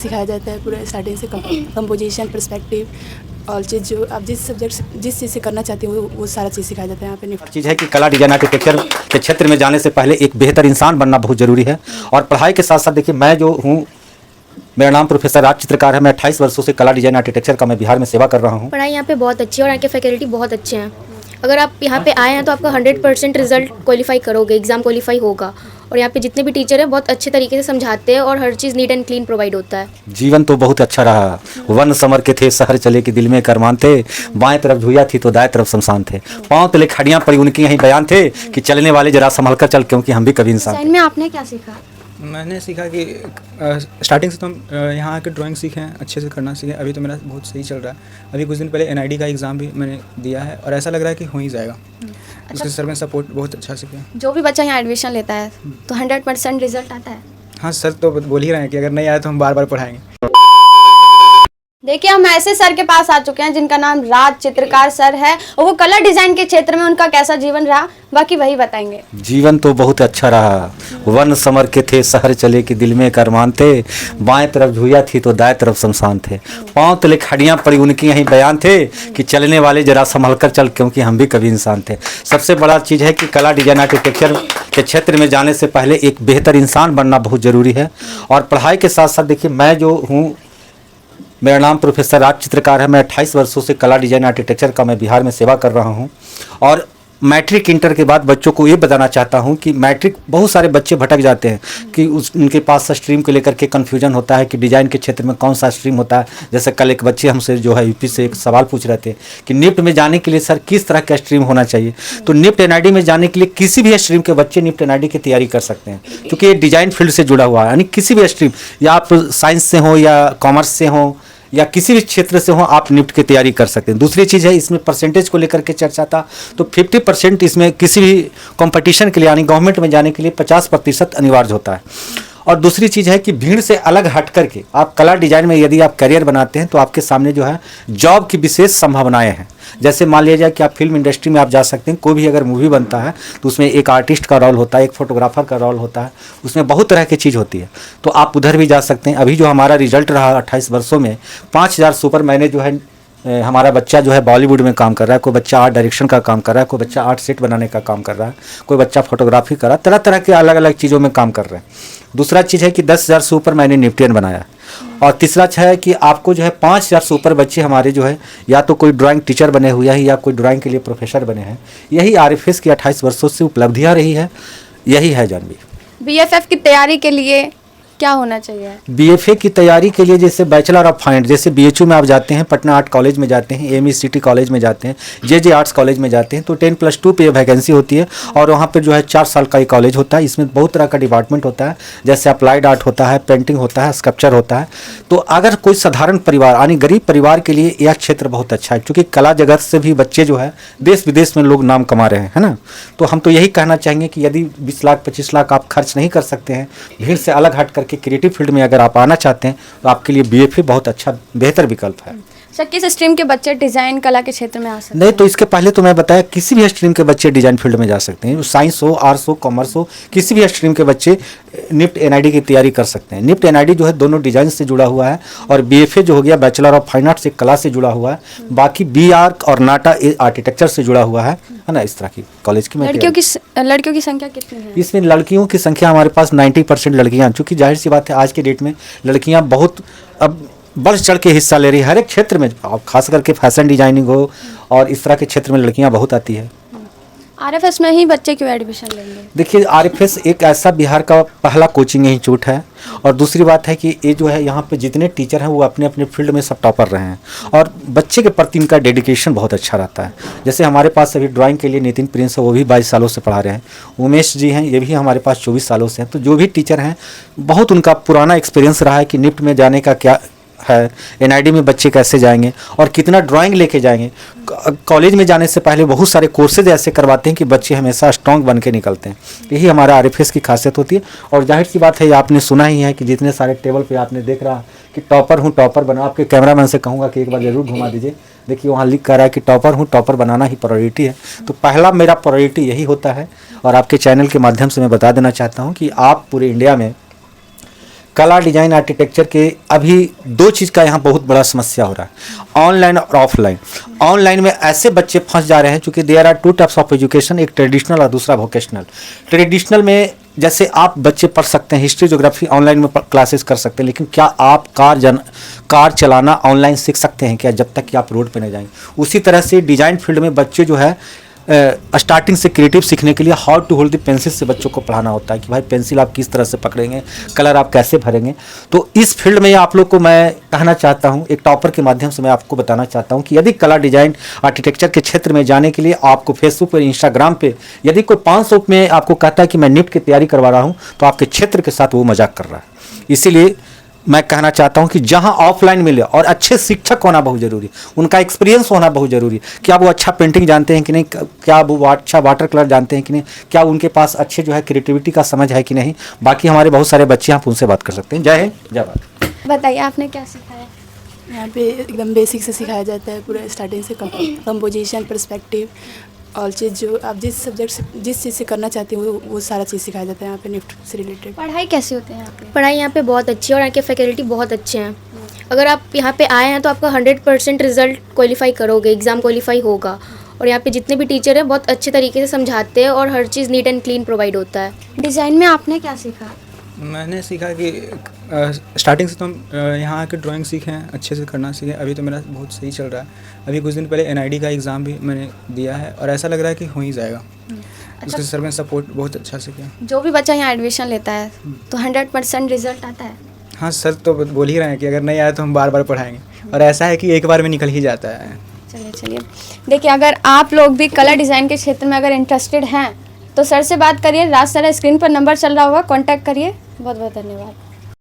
सिखाया जाता है पूरा स्टार्टिंग से कंपोजिशन पर्सपेक्टिव और चीज़ जो आप जिस चीज़ से करना चाहते हो वो सारा चीज़ सिखाया जाता है यहाँ पे। चीज़ है कि कला डिजाइन आर्किटेक्चर के क्षेत्र में जाने से पहले एक बेहतर इंसान बनना बहुत ज़रूरी है। और पढ़ाई के साथ साथ देखिए, मैं जो हूँ, मेरा नाम प्रोफेसर राज चित्रकार है। मैं 28 वर्षों से कला डिजाइन आर्किटेक्चर का मैं बिहार में सेवा कर रहा हूँ। पढ़ाई यहाँ पे बहुत अच्छी है और यहाँ के फैकल्टी बहुत अच्छे हैं। अगर आप यहाँ पे आए हैं तो आपका 100% रिजल्ट क्वालिफाई करोगे, एग्ज़ाम क्वालिफाई होगा। और यहाँ पे जितने भी टीचर हैं बहुत अच्छे तरीके से समझाते हैं और हर चीज़ नीट एंड क्लीन प्रोवाइड होता है। जीवन तो बहुत अच्छा रहा, वन समर के थे शहर चले कि दिल में करमान थे, बाएं तरफ झुइयां थी तो दाएं तरफ शमशान थे, पांव तले खड़ियां पड़ी उनके यही बयान थे कि चलने वाले जरा संभल कर चल, क्योंकि हम भी कभी इंसान थे। डिजाइन में आपने क्या सीखा? मैंने सीखा कि स्टार्टिंग से तो हम यहाँ आके ड्राइंग सीखें, अच्छे से करना सीखें। अभी तो मेरा बहुत सही चल रहा है। अभी कुछ दिन पहले एनआईडी का एग्ज़ाम भी मैंने दिया है और ऐसा लग रहा है कि हो ही जाएगा। उसके सर में सपोर्ट बहुत अच्छा से किया। जो भी बच्चा यहाँ एडमिशन लेता है तो 100% रिजल्ट आता है। हाँ, सर तो बोल ही रहे हैं कि अगर नहीं आया तो हम बार बार पढ़ाएंगे। देखिए, हम ऐसे सर के पास आ चुके हैं जिनका नाम राज चित्रकार सर है और वो कलर डिजाइन के क्षेत्र में उनका कैसा जीवन रहा बाकी वही बताएंगे। जीवन तो बहुत अच्छा रहा, वन समर के थे शहर चले कि दिल में करमान थे, बाएं तरफ झुइयां थी तो दाएं तरफ शमशान थे, पांव तले खड़ियां पड़ी उनके यही बयान थे कि चलने वाले जरा संभल कर चल, क्योंकि हम भी कभी इंसान थे। सबसे बड़ा चीज़ है कि कला डिजाइन आर्किटेक्चर के क्षेत्र में जाने से पहले एक बेहतर इंसान बनना बहुत ज़रूरी है। और पढ़ाई के साथ साथ देखिए, मैं जो हूँ, मेरा नाम प्रोफेसर राज चित्रकार है। मैं 28 वर्षों से कला डिजाइन आर्किटेक्चर का मैं बिहार में सेवा कर रहा हूं। और मैट्रिक इंटर के बाद बच्चों को ये बताना चाहता हूं कि मैट्रिक बहुत सारे बच्चे भटक जाते हैं कि उनके पास स्ट्रीम को लेकर के कन्फ्यूजन होता है कि डिज़ाइन के क्षेत्र में कौन सा स्ट्रीम होता है। जैसे कल एक बच्चे हमसे जो है यूपी से एक सवाल पूछ रहे थे कि निफ्ट में जाने के लिए सर किस तरह का स्ट्रीम होना चाहिए। तो निफ्ट एनआईडी में जाने के लिए किसी भी स्ट्रीम के बच्चे निफ्ट एनआईडी की तैयारी कर सकते हैं, क्योंकि ये डिज़ाइन फील्ड से जुड़ा हुआ है। यानी किसी भी स्ट्रीम, या आप साइंस से हो या कॉमर्स से हो या किसी भी क्षेत्र से हो, आप निफ्ट की तैयारी कर सकते हैं। दूसरी चीज़ है, इसमें परसेंटेज को लेकर के चर्चा था, तो 50% इसमें किसी भी कंपटीशन के लिए यानी गवर्नमेंट में जाने के लिए 50% अनिवार्य होता है। और दूसरी चीज़ है कि भीड़ से अलग हट करके आप कला डिजाइन में यदि आप करियर बनाते हैं तो आपके सामने जो है जॉब की विशेष संभावनाएं हैं। जैसे मान लिया जाए कि आप फिल्म इंडस्ट्री में आप जा सकते हैं, कोई भी अगर मूवी बनता है तो उसमें एक आर्टिस्ट का रोल होता है, एक फोटोग्राफर का रोल होता है, उसमें बहुत तरह की चीज़ होती है, तो आप उधर भी जा सकते हैं। अभी जो हमारा रिजल्ट रहा 28 वर्षों में 5000 सुपर, मैंने जो है हमारा बच्चा जो है बॉलीवुड में काम कर रहा है, कोई बच्चा आर्ट डायरेक्शन का काम कर रहा है, कोई बच्चा आर्ट सेट बनाने का काम कर रहा है, कोई बच्चा फोटोग्राफी कर रहा है, तरह तरह के अलग अलग चीज़ों में काम कर रहे हैं। दूसरा चीज़ है कि 10,000 से ऊपर मैंने निफ्टियन बनाया। और तीसरा है कि आपको जो है 5,000 से ऊपर बच्चे हमारे जो है या तो कोई ड्राइंग टीचर बने हुए हैं या कोई ड्राइंग के लिए प्रोफेसर बने हैं। यही आरएफएस की 28 वर्षों से उपलब्धियाँ रही है, यही है जानवी। बीएफएफ की तैयारी के लिए क्या होना चाहिए? बीएफए की तैयारी के लिए जैसे बैचलर ऑफ फाइन, जैसे बीएचयू में आप जाते हैं, पटना आर्ट कॉलेज में जाते हैं, एमईसीटी कॉलेज में जाते हैं, जेजे आर्ट्स कॉलेज में जाते हैं, तो 10+2 पे वैकेंसी होती है। और वहाँ पे जो है 4 साल का ये कॉलेज होता है। इसमें बहुत तरह का डिपार्टमेंट होता है, जैसे अप्लाइड आर्ट होता है, पेंटिंग होता है, स्कल्पचर होता है। तो अगर कोई साधारण परिवार यानी गरीब परिवार के लिए यह क्षेत्र बहुत अच्छा है, क्योंकि कला जगत से भी बच्चे जो है देश विदेश में लोग नाम कमा रहे हैं, है ना। तो हम तो यही कहना चाहेंगे कि यदि 20 लाख 25 लाख आप खर्च नहीं कर सकते हैं, भीड़ से अलग हट करके क्रिएटिव फील्ड में अगर आप आना चाहते हैं तो आपके लिए बीएफए बहुत अच्छा बेहतर विकल्प है। सर, किस स्ट्रीम के बच्चे डिजाइन कला के क्षेत्र में आ सकते हैं? नहीं, तो इसके पहले तो मैं बताया किसी भी स्ट्रीम के बच्चे डिजाइन फील्ड में जा सकते हैं। साइंस हो, आर्ट्स हो, कॉमर्स हो, किसी भी स्ट्रीम के बच्चे निफ्ट एनआईडी की तैयारी कर सकते हैं। निफ्ट एनआईडी जो है दोनों डिजाइन से जुड़ा हुआ है, और बीएफए जो हो गया बैचलर ऑफ फाइन आर्ट्स, एक कला से जुड़ा हुआ है। बाकी बीआर और नाटा आर्किटेक्चर से जुड़ा हुआ है ना। इस तरह की कॉलेज की लड़कियों की संख्या कितनी है? इसमें लड़कियों की संख्या हमारे पास 90% लड़कियां, चूँकि जाहिर सी बात है आज के डेट में लड़कियां बहुत अब बढ़ चढ़ के हिस्सा ले रही है हर एक क्षेत्र में। अब खास करके फैशन डिजाइनिंग हो और इस तरह के क्षेत्र में लड़कियां बहुत आती है। आरएफएस में ही बच्चे क्यों एडमिशन लेंगे? देखिए, आरएफएस एक ऐसा बिहार का पहला कोचिंग इंस्टीट्यूट है। और दूसरी बात है कि ये जो है यहाँ पे जितने टीचर हैं वो अपने अपने फील्ड में सब टॉपर रहे हैं, और बच्चे के प्रति इनका डेडिकेशन बहुत अच्छा रहता है। जैसे हमारे पास अभी ड्राइंग के लिए नितिन प्रिंस है, वो भी 22 सालों से पढ़ा रहे हैं। उमेश जी हैं, ये भी हमारे पास 24 सालों से हैं। तो जो भी टीचर हैं बहुत उनका पुराना एक्सपीरियंस रहा है कि निफ्ट में जाने का क्या है, एनआईडी में बच्चे कैसे जाएंगे और कितना ड्राइंग लेके जाएंगे। कॉलेज में जाने से पहले बहुत सारे कोर्सेज ऐसे करवाते हैं कि बच्चे हमेशा स्ट्रॉन्ग बन के निकलते हैं। यही हमारा आरएफएस की खासियत होती है। और जाहिर सी बात है, आपने सुना ही है कि जितने सारे टेबल पे आपने देख रहा कि टॉपर हूँ, टॉपर बना। आपके कैमरामैन से कहूँगा कि एक बार जरूर घुमा दीजिए। देखिए वहाँ लिख कर रहा है कि टॉपर हूँ, टॉपर बनाना ही प्रायोरिटी है। तो पहला मेरा प्रायोरिटी यही होता है। और आपके चैनल के माध्यम से मैं बता देना चाहता हूँ कि आप पूरे इंडिया में कला डिजाइन आर्किटेक्चर के अभी दो चीज़ का यहाँ बहुत बड़ा समस्या हो रहा है, ऑनलाइन और ऑफलाइन। ऑनलाइन में ऐसे बच्चे फंस जा रहे हैं क्योंकि there are two types of education, एक ट्रेडिशनल और दूसरा वोकेशनल। ट्रेडिशनल में जैसे आप बच्चे पढ़ सकते हैं, हिस्ट्री ज्योग्राफी ऑनलाइन में क्लासेस कर सकते हैं, लेकिन क्या आप कार चलाना ऑनलाइन सीख सकते हैं क्या, जब तक कि आप रोड पे नहीं जाएंगे। उसी तरह से डिजाइन फील्ड में बच्चे जो है स्टार्टिंग से क्रिएटिव सीखने के लिए how to hold the pencil से बच्चों को पढ़ाना होता है कि भाई पेंसिल आप किस तरह से पकड़ेंगे, कलर आप कैसे भरेंगे। तो इस फील्ड में आप लोग को मैं कहना चाहता हूँ, एक टॉपर के माध्यम से मैं आपको बताना चाहता हूँ कि यदि कला डिजाइन आर्किटेक्चर के क्षेत्र में जाने के लिए आपको फेसबुक पर, इंस्टाग्राम पे यदि कोई 500 में आपको कहता है कि मैं निफ्ट की तैयारी करवा रहा हूँ, तो आपके क्षेत्र के साथ वो मजाक कर रहा है। इसीलिए मैं कहना चाहता हूं कि जहां ऑफलाइन मिले और अच्छे शिक्षक होना बहुत जरूरी, उनका एक्सपीरियंस होना बहुत जरूरी। क्या वो अच्छा पेंटिंग जानते हैं कि नहीं, क्या वो अच्छा वाटर कलर जानते हैं कि नहीं, क्या उनके पास अच्छे जो है क्रिएटिविटी का समझ है कि नहीं। बाकी हमारे बहुत सारे बच्चे आप उनसे बात कर सकते हैं। जय हिंद, जय भारत। बताइए आपने क्या सिखाया? यहाँ पे एकदम बेसिक से सिखाया जाता है, पूरा स्टार्टिंग से कंपोजिशन, पर्सपेक्टिव, ऑल चीज़ जो आप जिस सब्जेक्ट से जिस चीज़ से करना चाहते हो वो सारा चीज़ सिखाया जाता है यहाँ पे निफ्ट से रिलेटेड। पढ़ाई कैसी होती है यहाँ पे? पढ़ाई यहाँ पे बहुत अच्छी है और यहाँ के फैकल्टी बहुत अच्छे हैं। अगर आप यहाँ पे आए हैं तो आपका 100% रिजल्ट क्वालिफाई करोगे, एग्ज़ाम क्वालिफाई होगा। और यहाँ पे जितने भी टीचर हैं बहुत अच्छे तरीके से समझाते हैं और हर चीज़ नीट एंड क्लीन प्रोवाइड होता है। डिज़ाइन में आपने क्या सीखा? मैंने सीखा कि स्टार्टिंग से तो हम यहाँ आके ड्राइंग सीखे हैं, अच्छे से करना सीखे। अभी तो मेरा बहुत सही चल रहा है। अभी कुछ दिन पहले एनआईडी का एग्ज़ाम भी मैंने दिया है और ऐसा लग रहा है कि हो ही जाएगा। उसके सर में सपोर्ट बहुत अच्छा से किया। जो भी बच्चा यहाँ एडमिशन लेता है तो 100% रिजल्ट आता है? हाँ, सर तो बोल ही रहे हैं कि अगर नहीं आया तो हम बार बार पढ़ाएंगे, और ऐसा है कि एक बार में निकल ही जाता है। चलिए देखिए, अगर आप लोग भी कलर डिज़ाइन के क्षेत्र में अगर इंटरेस्टेड हैं तो सर से बात करिए। राज सर स्क्रीन पर नंबर चल रहा होगा, कॉन्टैक्ट करिए। बहुत बहुत धन्यवाद।